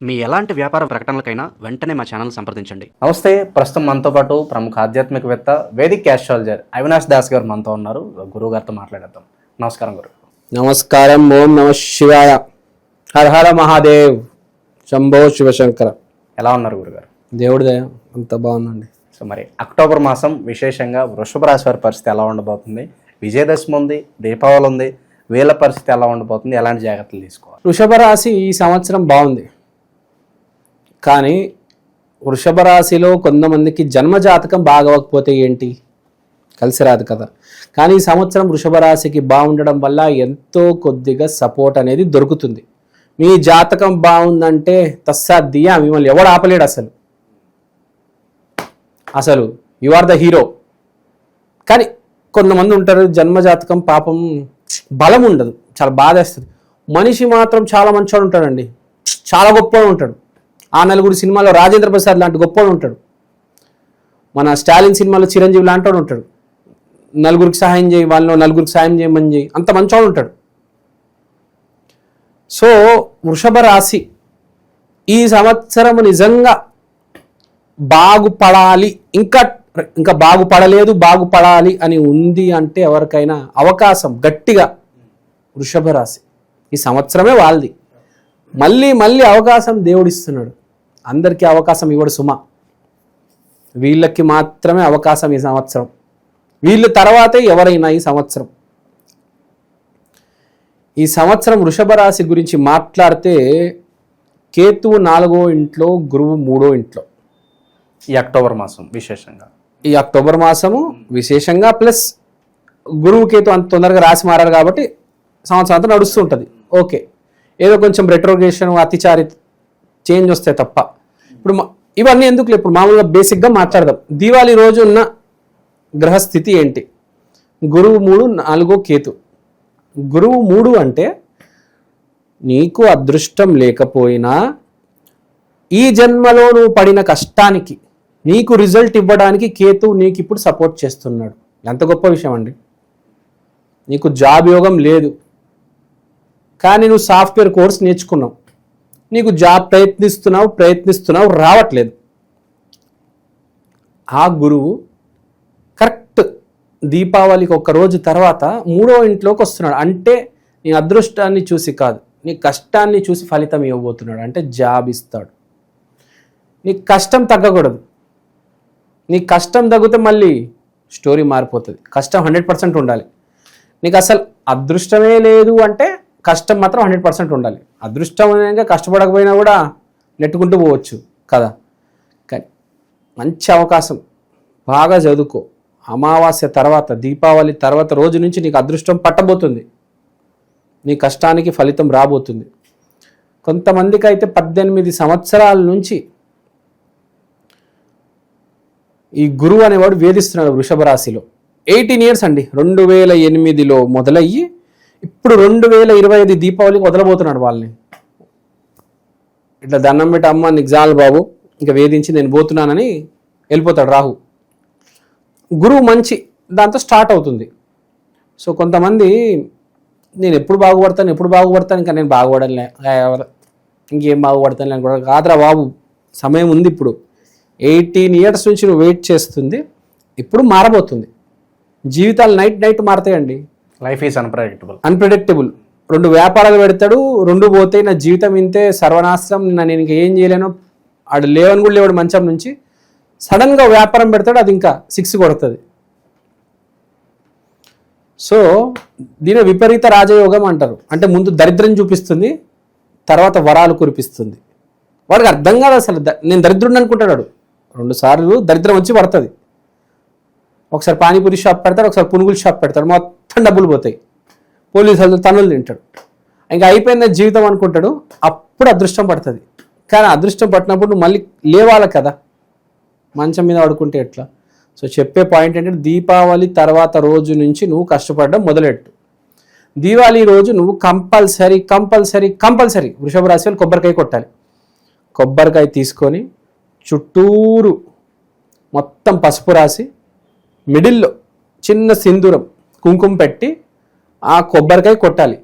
మీ ఎలాంటి వ్యాపార ప్రకటనలకైనా వెంటనే మా ఛానల్ సంప్రదించండి. నమస్తే. ప్రస్తుతం మనతో పాటు ప్రముఖ ఆధ్యాత్మికవేత్త వేదిక్ ఆస్ట్రాలజర్ అవినాష్ దాస్ గారు మనతో ఉన్నారు. గురువు గారితో మాట్లాడేద్దాం. నమస్కారం గురు. నమస్కారం. ఓం నమ శివాయ. హర హర మహాదేవ్. శంభో శివశంకర. ఎలా ఉన్నారు గురుగారు? దేవుడి దయ అంత బాగుందండి. సో మరి అక్టోబర్ మాసం విశేషంగా వృషభ రాశి వారి పరిస్థితి ఎలా ఉండబోతుంది? విజయదశమి ఉంది, దీపావళి ఉంది, వీళ్ళ పరిస్థితి ఎలా ఉండబోతుంది? ఎలాంటి జాగ్రత్తలు తీసుకోవాలి? వృషభ రాశి ఈ సంవత్సరం బాగుంది, కానీ వృషభ రాశిలో కొంతమందికి జన్మజాతకం బాగోకపోతే ఏంటి, కలిసి రాదు కదా. కానీ ఈ సంవత్సరం వృషభ రాశికి బాగుండడం వల్ల ఎంతో కొద్దిగా సపోర్ట్ అనేది దొరుకుతుంది. మీ జాతకం బాగుందంటే తస్సాదియా, మిమ్మల్ని ఎవడు ఆపలేడు. అసలు యు ఆర్ ద హీరో. కానీ కొంతమంది ఉంటారు జన్మజాతకం పాపం బలం ఉండదు, చాలా బాధేస్తుంది. మనిషి మాత్రం చాలా మంచివాడు ఉంటాడండి, చాలా గొప్పవాడు ఉంటాడు. ఆ నలుగురు సినిమాలో రాజేంద్ర ప్రసాద్ లాంటి గొప్పవాడు ఉంటాడు. మన స్టాలిన్ సినిమాలో చిరంజీవి లాంటి వాడు ఉంటాడు. నలుగురికి సహాయం చేయి, వాళ్ళలో నలుగురికి సాయం చేయమని చేయి, అంత మంచివాడు ఉంటాడు. సో వృషభ రాశి ఈ సంవత్సరం నిజంగా బాగుపడాలి, ఇంకా బాగుపడలేదు, బాగుపడాలి అని ఉంది అంటే ఎవరికైనా అవకాశం గట్టిగా వృషభ రాశి ఈ సంవత్సరమే వాళ్ళది. మళ్ళీ మళ్ళీ అవకాశం దేవుడిస్తున్నాడు. అందరికీ అవకాశం ఇవ్వడు సుమ, వీళ్ళకి మాత్రమే అవకాశం ఈ సంవత్సరం. వీళ్ళు తర్వాతే ఎవరైనా ఈ సంవత్సరం వృషభ రాశి గురించి మాట్లాడితే కేతువు 4వ ఇంట్లో, గురువు 3వ ఇంట్లో. ఈ అక్టోబర్ మాసం విశేషంగా ప్లస్ గురువు కేతు అంత తొందరగా రాశి మారారు కాబట్టి సంవత్సరం అంతా నడుస్తూ ఉంటుంది. ఓకే, ఏదో కొంచెం రెట్రోగ్రేషన్, అతిచారి చేంజ్ వస్తాయి తప్ప. ఇప్పుడు ఇవన్నీ ఎందుకు? ఇప్పుడు మామూలుగా బేసిక్గా మాట్లాడదాం. దీవాళి రోజు ఉన్న గ్రహస్థితి ఏంటి? గురువు 3, 4 కేతు. గురువు 3 అంటే నీకు అదృష్టం లేకపోయినా ఈ జన్మలో నువ్వు పడిన కష్టానికి నీకు రిజల్ట్ ఇవ్వడానికి కేతు నీకు ఇప్పుడు సపోర్ట్ చేస్తున్నాడు. ఎంత గొప్ప విషయం అండి. నీకు జాబ్ యోగం లేదు, కానీ నువ్వు సాఫ్ట్వేర్ కోర్స్ నేర్చుకున్నావు, నీకు జాబ్ ప్రయత్నిస్తున్నావు రావట్లేదు. ఆ గురువు కరెక్ట్ దీపావళికి 1 రోజు తర్వాత 3వ ఇంట్లోకి వస్తున్నాడు. అంటే నీ అదృష్టాన్ని చూసి కాదు, నీ కష్టాన్ని చూసి ఫలితం ఇవ్వబోతున్నాడు. అంటే జాబ్ ఇస్తాడు. నీ కష్టం తగ్గకూడదు. నీ కష్టం తగ్గితే మళ్ళీ స్టోరీ మారిపోతుంది. కష్టం 100% ఉండాలి. నీకు అసలు అదృష్టమే లేదు అంటే కష్టం మాత్రం 100% ఉండాలి. అదృష్టం అనేక కష్టపడకపోయినా కూడా నెట్టుకుంటూ పోవచ్చు కదా. కానీ మంచి అవకాశం, బాగా చదువుకో. అమావాస్య తర్వాత, దీపావళి తర్వాత రోజు నుంచి నీకు అదృష్టం పట్టబోతుంది. నీ కష్టానికి ఫలితం రాబోతుంది. కొంతమందికి అయితే 18 సంవత్సరాల నుంచి ఈ గురువు అనేవాడు వేధిస్తున్నాడు వృషభ రాశిలో. 18 years అండి. 2008లో మొదలయ్యి ఇప్పుడు 2025 దీపావళికి వదలబోతున్నాడు వాళ్ళని. ఇట్లా దండం పెట్టి, అమ్మ నీకు జాలు బాబు, ఇంకా వేధించి నేను పోతున్నానని వెళ్ళిపోతాడు రాహు. గురువు మంచి దాంతో స్టార్ట్ అవుతుంది. సో కొంతమంది నేను ఎప్పుడు బాగుపడతాను, ఇంకా నేను బాగుపడలే, ఇంకేం బాగుపడతాను అని కూడా కాదురా బాబు. సమయం ఉంది. ఇప్పుడు 18 years నుంచి నువ్వు వెయిట్ చేస్తుంది, ఇప్పుడు మారబోతుంది. జీవితాలు నైట్ మారతాయండి. Life is unpredictable. 2 వ్యాపారాలు పెడతాడు, 2 పోతాయి. నా జీవితం ఇంతే, సర్వనాశనం, నేను ఇంకా ఏం చేయలేను. ఆడు లేవని కూడా లేవాడు మంచం నుంచి. సడన్గా వ్యాపారం పెడతాడు, అది ఇంకా 6 కొడుతుంది. సో దీని విపరీత రాజయోగం అంటారు. అంటే ముందు దరిద్రం చూపిస్తుంది, తర్వాత వరాలు కురిపిస్తుంది. వాడికి అర్థం కాదు అసలు. నేను దరిద్రుడిని అనుకుంటాడు. 2 సార్లు దరిద్రం వచ్చి పడుతుంది. ఒకసారి పానీపూరి షాప్ పెడతాడు, ఒకసారి పునుగుల షాప్ పెడతాడు, మొత్తం డబ్బులు పోతాయి. పోలీసులు తనులు తింటాడు. ఇంకా అయిపోయింది జీవితం అనుకుంటాడు. అప్పుడు అదృష్టం పడుతుంది. కానీ అదృష్టం పట్టినప్పుడు నువ్వు మళ్ళీ లేవాలి కదా, మంచం మీద పడుకుంటే ఎట్లా? సో చెప్పే పాయింట్ ఏంటంటే దీపావళి తర్వాత రోజు నుంచి నువ్వు కష్టపడడం మొదలెట్టు. దీపావళి రోజు నువ్వు కంపల్సరీ వృషభ రాశి వాళ్ళు కొబ్బరికాయ కొట్టాలి. కొబ్బరికాయ తీసుకొని చుట్టూరు మొత్తం పసుపు రాసి, మిడిల్లో చిన్న సింధూరం, కుంకుమ పెట్టి ఆ కొబ్బరికాయ కొట్టాలి.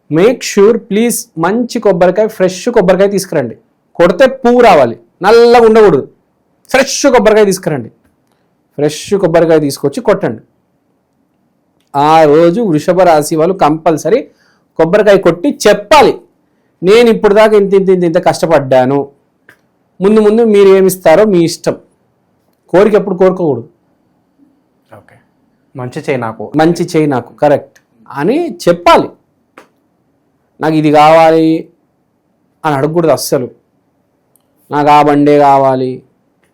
మేక్ ష్యూర్ ప్లీజ్ మంచి కొబ్బరికాయ, ఫ్రెష్ కొబ్బరికాయ తీసుకురండి. కొడితే పువ్వు రావాలి, నల్లగా ఉండకూడదు. ఫ్రెష్ కొబ్బరికాయ తీసుకురండి, ఫ్రెష్ కొబ్బరికాయ తీసుకొచ్చి కొట్టండి. ఆ రోజు వృషభ రాశి వాళ్ళు కంపల్సరీ కొబ్బరికాయ కొట్టి చెప్పాలి, నేను ఇప్పుడు దాకా ఇంత ఇంత ఇంత ఇంత కష్టపడ్డాను, ముందు ముందు మీరు ఏమిస్తారో మీ ఇష్టం, కోరిక ఎప్పుడు కోరుకోకూడదు. ఓకే, మంచి చేయి నాకు, మంచి చేయి నాకు, కరెక్ట్ అని చెప్పాలి. నాకు ఇది కావాలి అని అడగకూడదు అస్సలు. నాకు ఆ బండే కావాలి,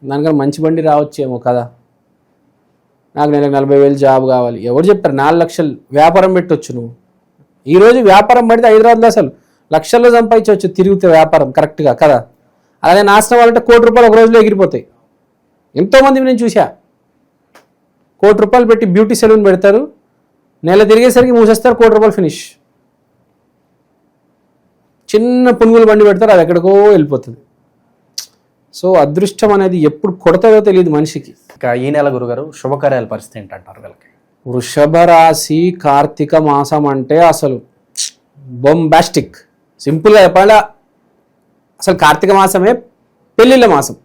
దానికన్నా మంచి బండి రావచ్చేమో కదా, నాకు నెలకు 40,000 జాబ్ కావాలి. ఎవరు చెప్పారు 4 లక్షలు వ్యాపారం పెట్టవచ్చు నువ్వు? ఈరోజు వ్యాపారం పడితే హైదరాబాద్లో అసలు లక్షల్లో సంపాదించవచ్చు తిరిగితే వ్యాపారం కరెక్ట్గా కదా. అలాగే నాశనం వాళ్ళంటే ₹1,00,00,000 ఒక రోజులో ఎగిరిపోతాయి. ఎంతోమంది నేను చూసా, ₹1,00,00,000 పెట్టి బ్యూటీ సెలూన్ పెడతారు, నెల తిరిగేసరికి మూసేస్తారు, ₹1,00,00,000 ఫినిష్. చిన్న పునుగులు బండి పెడతారు, అది ఎక్కడికో వెళ్ళిపోతుంది. సో అదృష్టం అనేది ఎప్పుడు కొడతాదో తెలియదు మనిషికి. ఇక ఈ నెల గురుగారు శుభకార్యాల పరిస్థితి ఏంటంటారు వీళ్ళకి? వృషభ రాశి కార్తీక మాసం అంటే అసలు బొంబాస్టిక్. సింపుల్గా చెప్పాలా, అసలు కార్తీక మాసమే పెళ్ళిళ్ళ మాసం.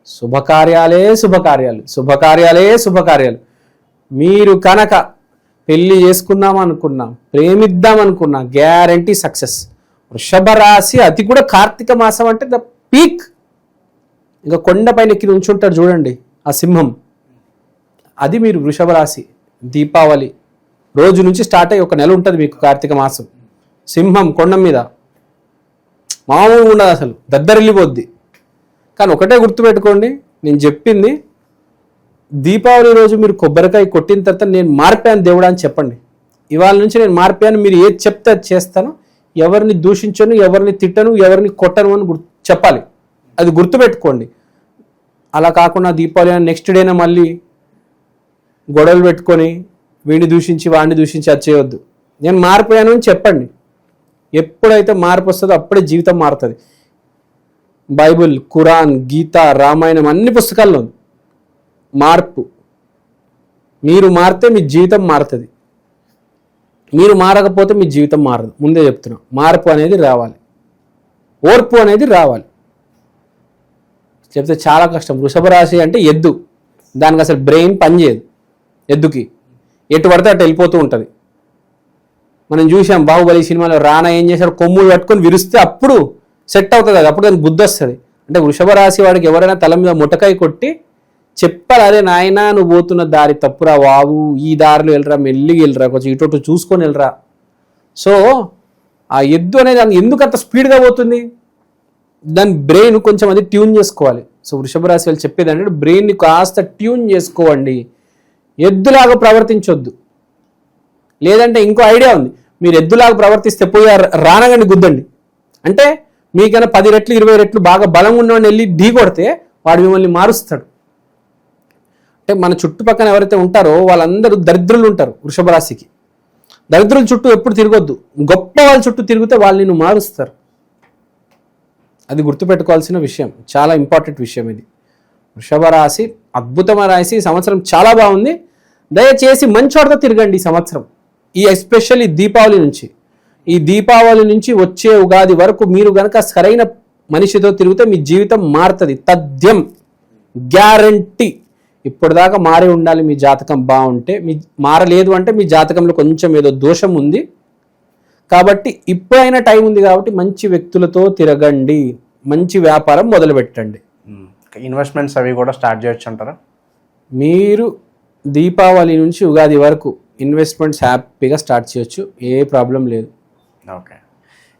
శుభకార్యాలే శుభకార్యాలు, శుభకార్యాలే శుభకార్యాలు. మీరు కనుక పెళ్ళి చేసుకుందాం అనుకున్నా, ప్రేమిద్దాం అనుకున్నా, గ్యారంటీ సక్సెస్. వృషభ రాశి అది కూడా కార్తీక మాసం అంటే ద పీక్. ఇంకా కొండపైన ఎక్కి ఉంచుంటారు చూడండి ఆ సింహం, అది మీరు వృషభ రాశి. దీపావళి రోజు నుంచి స్టార్ట్ అయ్యి 1 నెల ఉంటుంది మీకు కార్తీక మాసం. సింహం కొండ మీద మామూలుగా ఉండదు, అసలు దద్దరిల్లిపోద్ది. కానీ ఒకటే గుర్తుపెట్టుకోండి, నేను చెప్పింది, దీపావళి రోజు మీరు కొబ్బరికాయ కొట్టిన తర్వాత నేను మారిపోయాను దేవుడా అని చెప్పండి. ఇవాళ నుంచి నేను మారిపోయాను, మీరు ఏది చెప్తే అది చేస్తాను, ఎవరిని దూషించను, ఎవరిని తిట్టను, ఎవరిని కొట్టను అని చెప్పాలి. అది గుర్తుపెట్టుకోండి. అలా కాకుండా దీపావళి నెక్స్ట్ డేనే మళ్ళీ గొడవలు పెట్టుకొని వీడిని దూషించి వాడిని దూషించి అది చేయొద్దు. నేను మారిపోయాను అని చెప్పండి. ఎప్పుడైతే మార్పు వస్తుందో అప్పుడే జీవితం మారుతుంది. బైబిల్, ఖురాన్, గీత, రామాయణం అన్ని పుస్తకాల్లో మార్పు. మీరు మారితే మీ జీవితం మారుతుంది, మీరు మారకపోతే మీ జీవితం మారదు. ముందే చెప్తున్నా, మార్పు అనేది రావాలి, ఓర్పు అనేది రావాలి. చెప్తే చాలా కష్టం. వృషభ రాశి అంటే ఎద్దు, దానికి అసలు బ్రెయిన్ పనిచేయదు. ఎద్దుకి ఎటు పడితే అటు వెళ్ళిపోతూ ఉంటుంది. మనం చూసాం బాహుబలి సినిమాలో రానా ఏం చేశాడు, కొమ్ములు పట్టుకొని విరిస్తే అప్పుడు సెట్ అవుతుంది, అది అప్పుడు దానికి బుద్ధి వస్తుంది. అంటే వృషభ రాశి వాడికి ఎవరైనా తల మీద ముట్టకాయ కొట్టి చెప్పాలి, అదే నాయనా నువ్వు పోతున్న దారి తప్పురా బాబు, ఈ దారిలో వెళ్ళరా, మెల్లిగా వెళ్ళరా, కొంచెం ఇటు చూసుకొని వెళ్ళరా. సో ఆ ఎద్దు అనేది ఎందుకు అంత స్పీడ్గా పోతుంది, దాని బ్రెయిన్ కొంచెం అది ట్యూన్ చేసుకోవాలి. సో వృషభ రాశి వాళ్ళు చెప్పేది అంటే బ్రెయిన్ని కాస్త ట్యూన్ చేసుకోండి, ఎద్దులాగా ప్రవర్తించొద్దు. లేదంటే ఇంకో ఐడియా ఉంది, మీరు ఎద్దులాగా ప్రవర్తిస్తే పోయి రానగానే గుద్దండి. అంటే మీకైనా 10 రెట్లు 20 రెట్లు బాగా బలంగా ఉన్నవాడిని వెళ్ళి ఢీ కొడితే వాడు మిమ్మల్ని మారుస్తాడు. అంటే మన చుట్టుపక్కల ఎవరైతే ఉంటారో వాళ్ళందరూ దరిద్రులు ఉంటారు వృషభ రాశికి. దరిద్రుల చుట్టూ ఎప్పుడు తిరగొద్దు, గొప్ప వాళ్ళ చుట్టూ తిరిగితే వాళ్ళు నిన్ను మారుస్తారు. అది గుర్తుపెట్టుకోవాల్సిన విషయం, చాలా ఇంపార్టెంట్ విషయం ఇది. వృషభ రాశి అద్భుతమైన రాశి, ఈ సంవత్సరం చాలా బాగుంది. దయచేసి మంచి వాటితో తిరగండి ఈ సంవత్సరం. ఎస్పెషల్లీ దీపావళి నుంచి, ఈ దీపావళి నుంచి వచ్చే ఉగాది వరకు మీరు గనక సరైన మనిషితో తిరిగితే మీ జీవితం మారుతుంది, తథ్యం, గ్యారంటీ. ఇప్పటిదాకా మారి ఉండాలి మీ జాతకం బాగుంటే. మీ మారలేదు అంటే మీ జాతకంలో కొంచెం ఏదో దోషం ఉంది. కాబట్టి ఇప్పుడైనా టైం ఉంది కాబట్టి మంచి వ్యక్తులతో తిరగండి, మంచి వ్యాపారం మొదలు పెట్టండి. ఇన్వెస్ట్మెంట్స్ అవి కూడా స్టార్ట్ చేయొచ్చు అంటారా? మీరు దీపావళి నుంచి ఉగాది వరకు ఇన్వెస్ట్మెంట్స్ హ్యాపీగా స్టార్ట్ చేయొచ్చు, ఏ ప్రాబ్లం లేదు. ఓకే,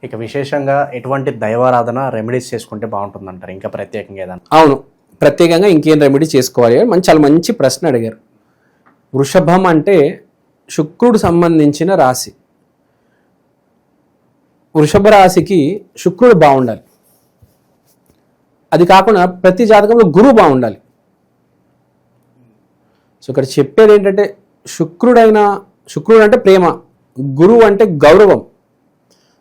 ఇక విశేషంగా ఎటువంటి దైవారాధన రెమెడీస్ చేసుకుంటే బాగుంటుంది అంటారు, ఇంకా ప్రత్యేకంగా ఏదన్నా? అవును, ప్రత్యేకంగా ఇంకేం రెమెడీ చేసుకోవాలి, చాలా మంచి ప్రశ్న అడిగారు. వృషభం అంటే శుక్రుడు సంబంధించిన రాశి. వృషభ రాశికి శుక్రుడు బాగుండాలి. అది కాకుండా ప్రతి జాతకంలో గురువు బాగుండాలి. సో ఇక్కడ చెప్పేది ఏంటంటే శుక్రుడు అంటే ప్రేమ, గురువు అంటే గౌరవం.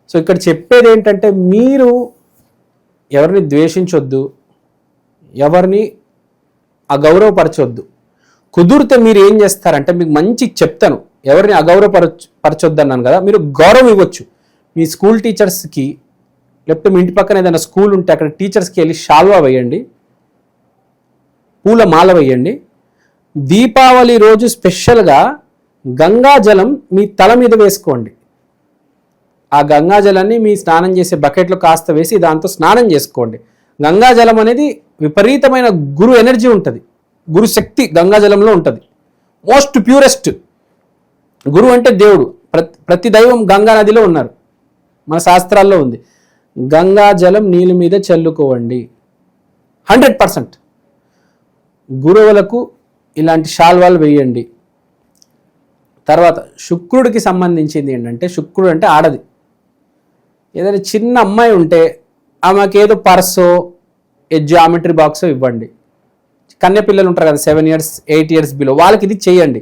సో ఇక్కడ చెప్పేది ఏంటంటే మీరు ఎవరిని ద్వేషించొద్దు, ఎవరిని అగౌరవపరచొద్దు. కుదిరితే మీరు ఏం చేస్తారంటే, మీకు మంచి చెప్తాను, ఎవరిని అగౌరవపరచొద్దు అన్నాను కదా, మీరు గౌరవం ఇవ్వచ్చు. మీ స్కూల్ టీచర్స్కి లేకపోతే మీ ఇంటి పక్కన ఏదైనా స్కూల్ ఉంటే అక్కడ టీచర్స్కి వెళ్ళి షాల్వా వేయండి, పూల మాల వేయండి. దీపావళి రోజు స్పెషల్గా గంగా జలం మీ తల మీద వేసుకోండి. ఆ గంగా జలాన్ని మీ స్నానం చేసే బకెట్లో కాస్త వేసి దాంతో స్నానం చేసుకోండి. గంగా జలం అనేది విపరీతమైన గురు ఎనర్జీ ఉంటుంది, గురు శక్తి గంగా జలంలో ఉంటుంది. Most purest. గురు అంటే దేవుడు. ప్రతి దైవం గంగా నదిలో ఉన్నారు, మన శాస్త్రాల్లో ఉంది. గంగా జలం నీళ్ళ మీద చల్లుకోవండి 100%. గురువులకు ఇలాంటి షాల్వాలు వేయండి. తర్వాత శుక్రుడికి సంబంధించింది ఏంటంటే, శుక్రుడు అంటే ఆడది. ఏదైనా చిన్న అమ్మాయి ఉంటే ఆమెకి ఏదో పర్సో ఏ జామెట్రీ బాక్సో ఇవ్వండి. కన్య పిల్లలు ఉంటారు కదా 7 years 8 years బిలో, వాళ్ళకి ఇది చేయండి.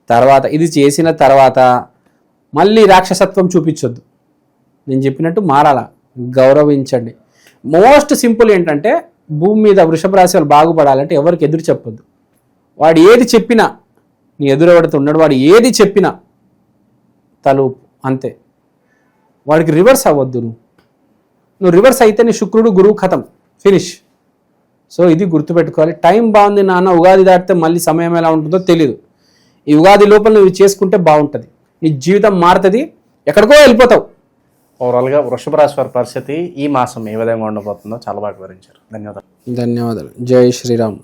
తర్వాత ఇది చేసిన తర్వాత మళ్ళీ రాక్షసత్వం చూపించొద్దు. నేను చెప్పినట్టు మారాల, గౌరవించండి. మోస్ట్ సింపుల్ ఏంటంటే, భూమి మీద వృషభ రాశి వాళ్ళు బాగుపడాలంటే ఎవరికి ఎదురు చెప్పొద్దు. వాడు ఏది చెప్పినా, నీ ఎదురెవడితో ఉన్నాడు, వాడు ఏది చెప్పినా తలూపు అంతే. వాడికి రివర్స్ అవ్వద్దు. నువ్వు రివర్స్ అయితే నీ శుక్రుడు గురువు ఖతం, ఫినిష్. సో ఇది గుర్తుపెట్టుకోవాలి. టైం బాగుంది నాన్న, ఉగాది దాటితే మళ్ళీ సమయం ఎలా ఉంటుందో తెలియదు. ఈ ఉగాది లోపల నువ్వు చేసుకుంటే బాగుంటుంది, నీ జీవితం మారుతుంది, ఎక్కడికో వెళ్ళిపోతావు. ఓవరాల్గా వృషభ రాశి వారి పరిస్థితి ఈ మాసం ఏ విధంగా ఉండబోతుందో చాలా బాగా వివరించారు. ధన్యవాదాలు. ధన్యవాదాలు. జై శ్రీరామ్.